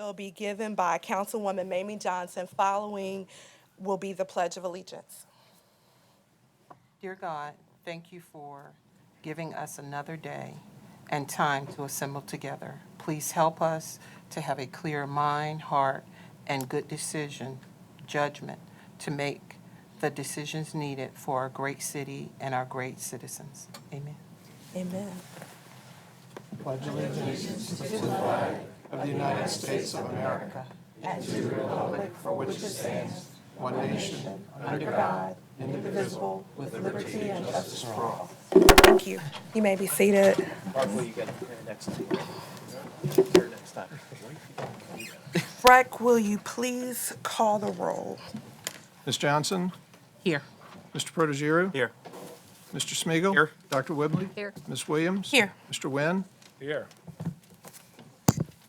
will be given by Councilwoman Mamie Johnson. Following will be the Pledge of Allegiance. Dear God, thank you for giving us another day and time to assemble together. Please help us to have a clear mind, heart, and good judgment to make the decisions needed for our great city and our great citizens. Amen. Amen. Pledge allegiance to the flag of the United States of America and to the republic for which it stands, one nation, under God, indivisible, with liberty and justice for all. Thank you. You may be seated. Breck, will you please call the roll? Ms. Johnson? Here. Mr. Protogiru? Here. Mr. Smigiel, Here. Dr. Whibley? Here. Ms. Williams? Here. Mr. Wynn? Here.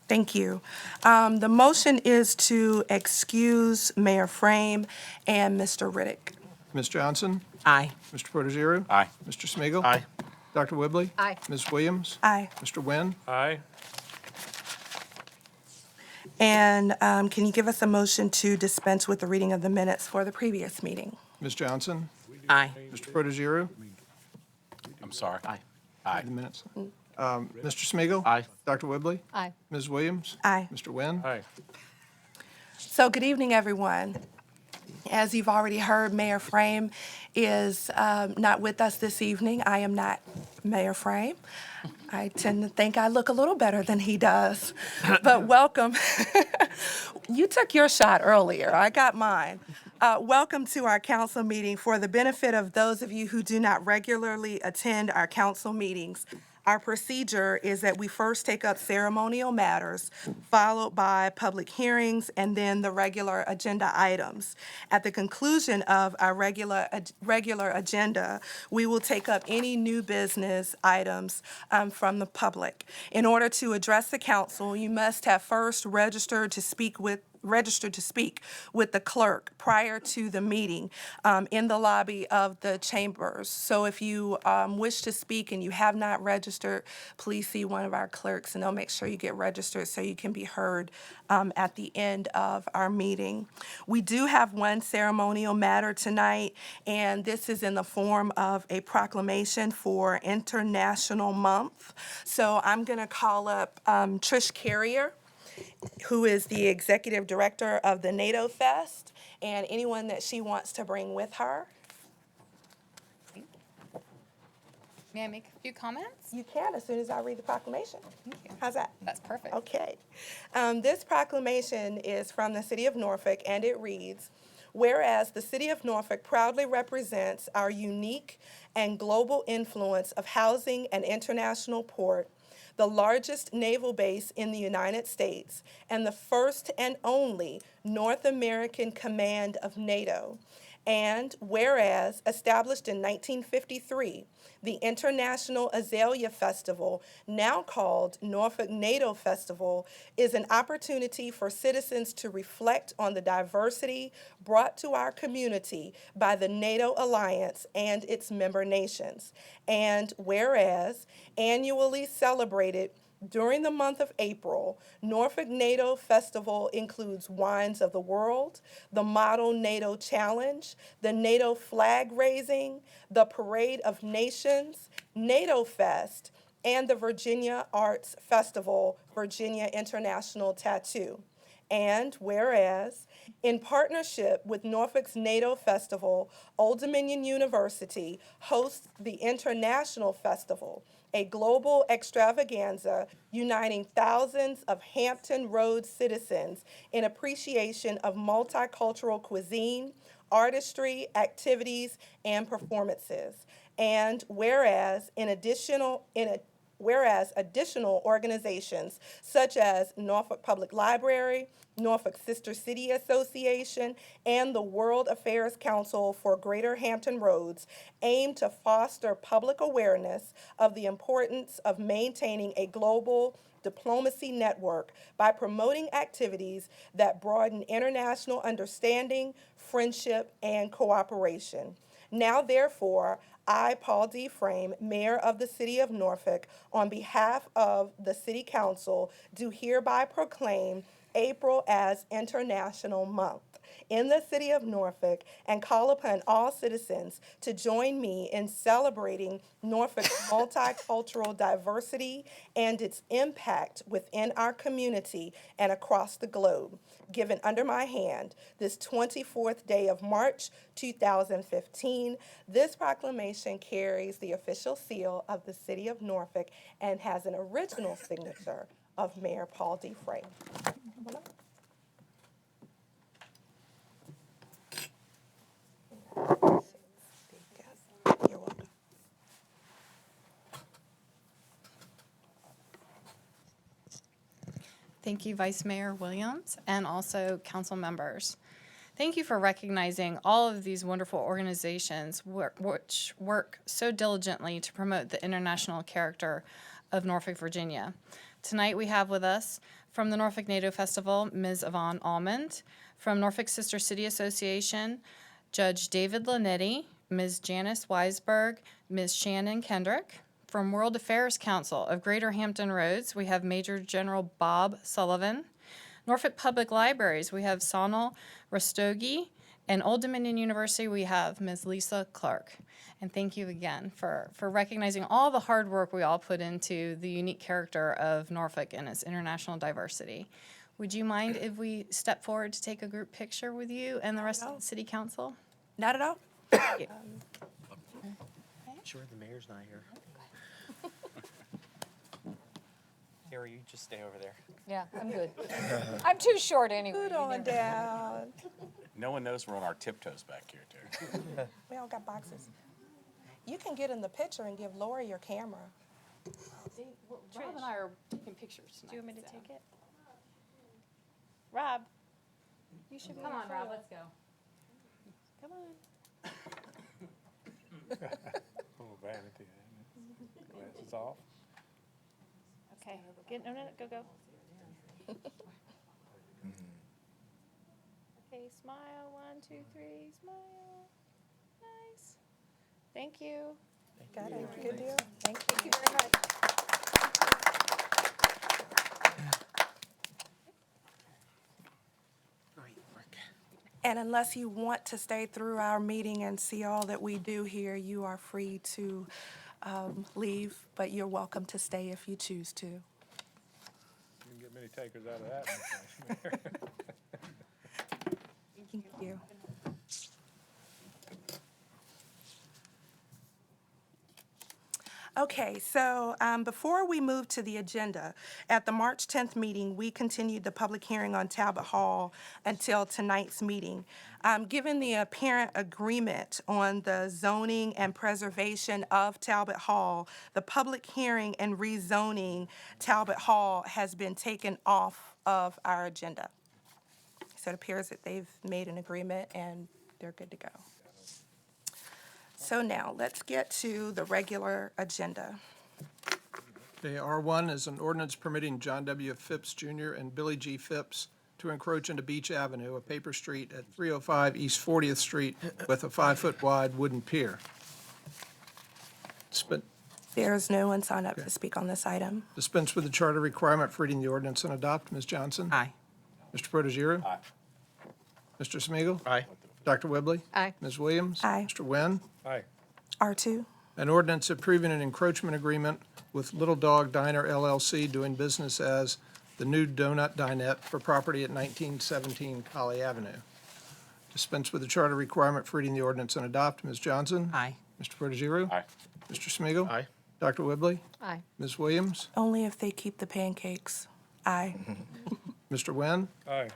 Thank you. The motion is to excuse Mayor Frame and Mr. Riddick. Ms. Johnson? Aye. Mr. Protogiru? Aye. Mr. Smigiel, Aye. Dr. Whibley? Aye. Ms. Williams? Aye. Mr. Wynn? Aye. And can you give us a motion to dispense with the reading of the minutes for the previous meeting? Ms. Johnson? Aye. Mr. Protogiru? I'm sorry. Aye. Aye. The minutes. Mr. Smigiel, Aye. Dr. Whibley? Aye. Ms. Williams? Aye. Mr. Wynn? Aye. So good evening, everyone. As you've already heard, Mayor Frame is not with us this evening. I am not Mayor Frame. I tend to think I look a little better than he does, but welcome. You took your shot earlier. I got mine. Welcome to our council meeting. For the benefit of those of you who do not regularly attend our council meetings, our procedure is that we first take up ceremonial matters, followed by public hearings, and then the regular agenda items. At the conclusion of our regular agenda, we will take up any new business items from the public. In order to address the council, you must have first registered to speak with the clerk prior to the meeting in the lobby of the chambers. So if you wish to speak and you have not registered, please see one of our clerks and they'll make sure you get registered so you can be heard at the end of our meeting. We do have one ceremonial matter tonight, and this is in the form of a proclamation for International Month. So I'm going to call up Trish Carrier, who is the executive director of the NATO Fest, and anyone that she wants to bring with her. May I make a few comments? You can as soon as I read the proclamation. Thank you. How's that? That's perfect. Okay. This proclamation is from the City of Norfolk, and it reads, whereas the City of Norfolk proudly represents our unique and global influence of housing an international port, the largest naval base in the United States, and the first and only North American command of NATO. And whereas, established in 1953, the International Azalea Festival, now called Norfolk NATO Festival, is an opportunity for citizens to reflect on the diversity brought to our community by the NATO Alliance and its member nations. And whereas, annually celebrated during the month of April, Norfolk NATO Festival includes Wines of the World, the Model NATO Challenge, the NATO flag raising, the Parade of Nations, NATO Fest, and the Virginia Arts Festival, Virginia International Tattoo. And whereas, in partnership with Norfolk's NATO Festival, Old Dominion University hosts the International Festival, a global extravaganza uniting thousands of Hampton Roads citizens in appreciation of multicultural cuisine, artistry, activities, and performances. And whereas additional organizations such as Norfolk Public Library, Norfolk Sister City Association, and the World Affairs Council for Greater Hampton Roads aim to foster public awareness of the importance of maintaining a global diplomacy network by promoting activities that broaden international understanding, friendship, and cooperation. Now, therefore, I, Paul D. Frame, Mayor of the City of Norfolk, on behalf of the City Council, do hereby proclaim April as International Month in the city of Norfolk and call upon all citizens to join me in celebrating Norfolk's multicultural diversity and its impact within our community and across the globe, given under my hand this 24th day of March 2015. This proclamation carries the official seal of the city of Norfolk and has an original signature of Mayor Paul D. Frey. You're welcome. Thank you, Vice Mayor Williams, and also council members. Thank you for recognizing all of these wonderful organizations which work so diligently to promote the international character of Norfolk, Virginia. Tonight we have with us from the Norfolk NATO Festival, Ms. Yvonne Almond, from Norfolk Sister City Association, Judge David Lanetti, Ms. Janice Weisberg, Ms. Shannon Kendrick. From World Affairs Council of Greater Hampton Roads, we have Major General Bob Sullivan. Norfolk Public Libraries, we have Sonal Rastogi. And Old Dominion University, we have Ms. Lisa Clark. And thank you again for recognizing all the hard work we all put into the unique character of Norfolk and its international diversity. Would you mind if we step forward to take a group picture with you and the rest of the city council? Not at all. Sure, the mayor's not here. Harry, you just stay over there. Yeah, I'm good. I'm too short anyway. Put on down. No one knows we're on our tiptoes back here, Terry. We all got boxes. You can get in the picture and give Lori your camera. Rob and I are taking pictures tonight. Do you want me to take it? Rob, you should be. Come on, Rob, let's go. Come on. Oh, vanity. Glasses off. Okay, no, go. Okay, smile, 1, 2, 3, smile. Nice. Thank you. Got it. Good deal. Thank you very much. And unless you want to stay through our meeting and see all that we do here, you are free to leave, but you're welcome to stay if you choose to. You can get many takers out of that. Mayor. Thank you. Okay, so before we move to the agenda, at the March 10th meeting, we continued the public hearing on Talbot Hall until tonight's meeting. Given the apparent agreement on the zoning and preservation of Talbot Hall, the public hearing and rezoning Talbot Hall has been taken off of our agenda. So it appears that they've made an agreement and they're good to go. So now, let's get to the regular agenda. Okay, R1 is an ordinance permitting John W. Phipps Jr. and Billy G. Phipps to encroach into Beach Avenue, a paper street at 305 East 40th Street with a 5-foot wide wooden pier. There's no one signed up to speak on this item. Dispense with the charter requirement for reading the ordinance and adopt. Ms. Johnson? Aye. Mr. Protogiru? Aye. Mr. Smigiel, Aye. Dr. Whibley? Aye. Ms. Williams? Aye. Mr. Wynn? Aye. R2, An ordinance approving an encroachment agreement with Little Dog Diner LLC doing business as the New Donut Dinette for property at 1917 Colley Avenue. Dispense with the charter requirement for reading the ordinance and adopt. Ms. Johnson? Aye. Mr. Protogiru? Aye. Mr. Smigiel, Aye. Dr. Whibley? Aye. Ms. Williams? only if they keep the pancakes. Aye. Mr. Wynn? Aye.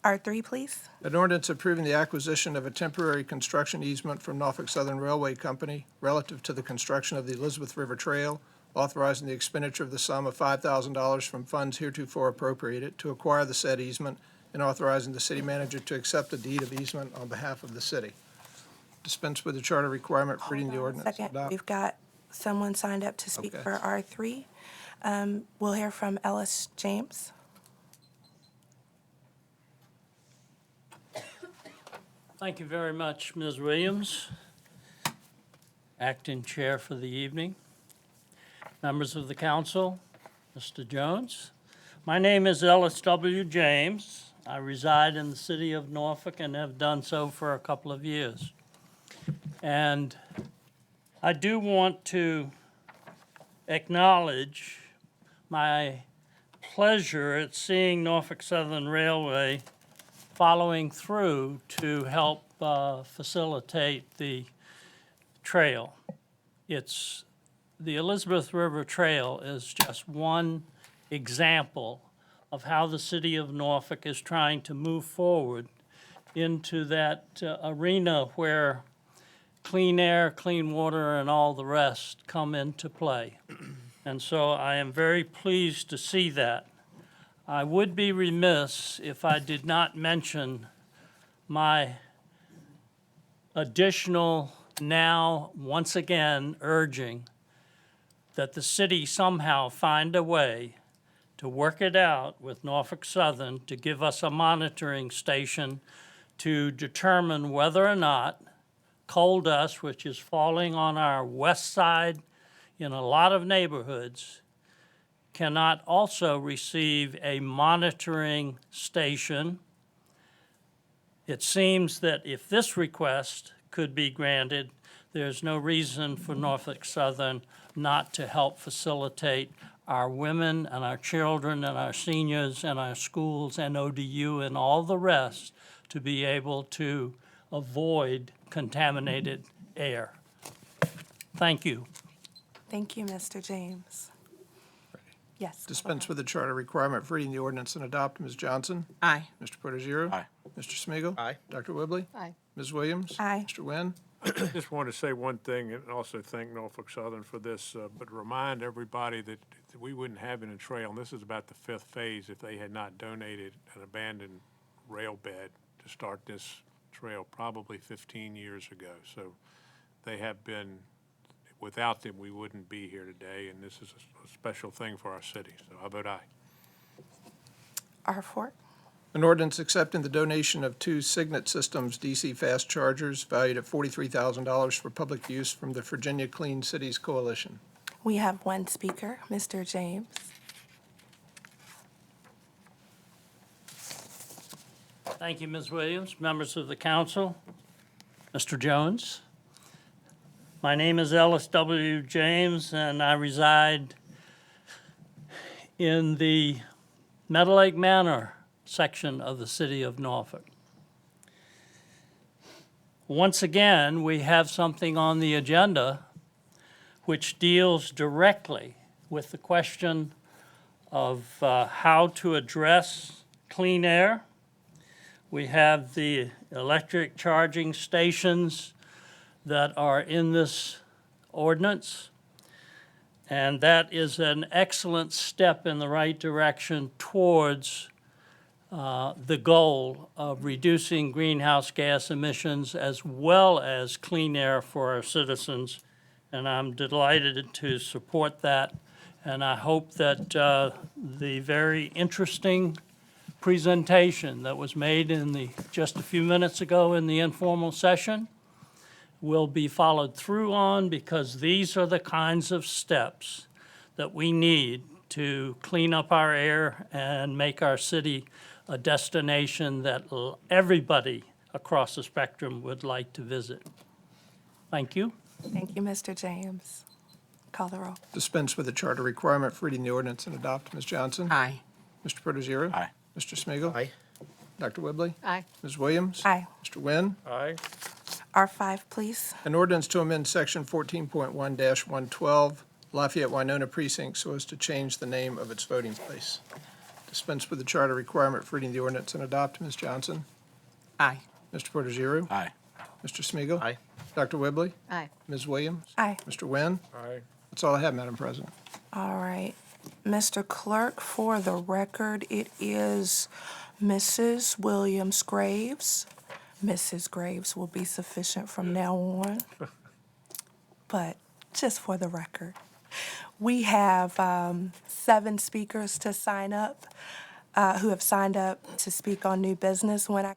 R3, please. An ordinance approving the acquisition of a temporary construction easement from Norfolk Southern Railway Company relative to the construction of the Elizabeth River Trail, authorizing the expenditure of the sum of $5,000 from funds heretofore appropriated to acquire the said easement, and authorizing the city manager to accept the deed of easement on behalf of the city. Dispense with the charter requirement for reading the ordinance. Second, Adopt. we've got someone signed up to speak Okay. for R3. We'll hear from Ellis James. Thank you very much, Ms. Williams, acting chair for the evening. Members of the council, Mr. Jones, My name is Ellis W. James. I reside in the city of Norfolk and have done so for a couple of years. And I do want to acknowledge my pleasure at seeing Norfolk Southern Railway following through to help facilitate the trail. The Elizabeth River Trail is just one example of how the city of Norfolk is trying to move forward into that arena where clean air, clean water, and all the rest come into play. And so I am very pleased to see that. I would be remiss if I did not mention my additional, now, once again, urging that the city somehow find a way to work it out with Norfolk Southern to give us a monitoring station to determine whether or not coal dust, which is falling on our west side in a lot of neighborhoods, cannot also receive a monitoring station. It seems that if this request could be granted, there's no reason for Norfolk Southern not to help facilitate our women and our children and our seniors and our schools and ODU and all the rest to be able to avoid contaminated air. Thank you. Thank you, Mr. James. Yes. Dispense with the charter requirement for reading the ordinance and adopt. Ms. Johnson? Aye. Mr. Porter-Zero? Aye. Mr. Smigiel, Aye. Dr. Whibley? Aye. Ms. Williams? Aye. Mr. Wynn? Just wanted to say one thing and also thank Norfolk Southern for this, but remind everybody that we wouldn't have been a trail, and this is about the 5th phase, if they had not donated an abandoned rail bed to start this trail probably 15 years ago. So they have been, without them, we wouldn't be here today, and this is a special thing for our city. So I vote aye. R4. An ordinance accepting the donation of 2 Signet Systems DC fast chargers valued at $43,000 for public use from the Virginia Clean Cities Coalition. We have one speaker, Mr. James. Thank you, Ms. Williams, members of the council, Mr. Jones. My name is Ellis W. James, and I reside in the Meadow Lake Manor section of the city of Norfolk. Once again, we have something on the agenda which deals directly with the question of how to address clean air. We have the electric charging stations that are in this ordinance, and that is an excellent step in the right direction towards the goal of reducing greenhouse gas emissions as well as clean air for our citizens. And I'm delighted to support that. And I hope that the very interesting presentation that was made just a few minutes ago in the informal session will be followed through on, because these are the kinds of steps that we need to clean up our air and make our city a destination that everybody across the spectrum would like to visit. Thank you. Thank you, Mr. James. Call the roll. Dispense with the charter requirement for reading the ordinance and adopt. Ms. Johnson? Aye. Mr. Porter-Zero? Aye. Mr. Smigiel, Aye. Dr. Whibley? Aye. Ms. Williams? Aye. Mr. Wynn? Aye. R5, please. An ordinance to amend Section 14.1-112 Lafayette Winona Precinct so as to change the name of its voting place. Dispense with the charter requirement for reading the ordinance and adopt. Ms. Johnson? Aye. Mr. Porter-Zero? Aye. Mr. Smigiel, Aye. Dr. Whibley? Aye. Ms. Williams? Aye. Mr. Wynn? Aye. That's all I have, Madam President. All right. Mr. Clerk, for the record, it is Mrs. Williams Graves. Mrs. Graves will be sufficient from now on. But just for the record, we have 7 speakers to sign up, who have signed up to speak on new business. When I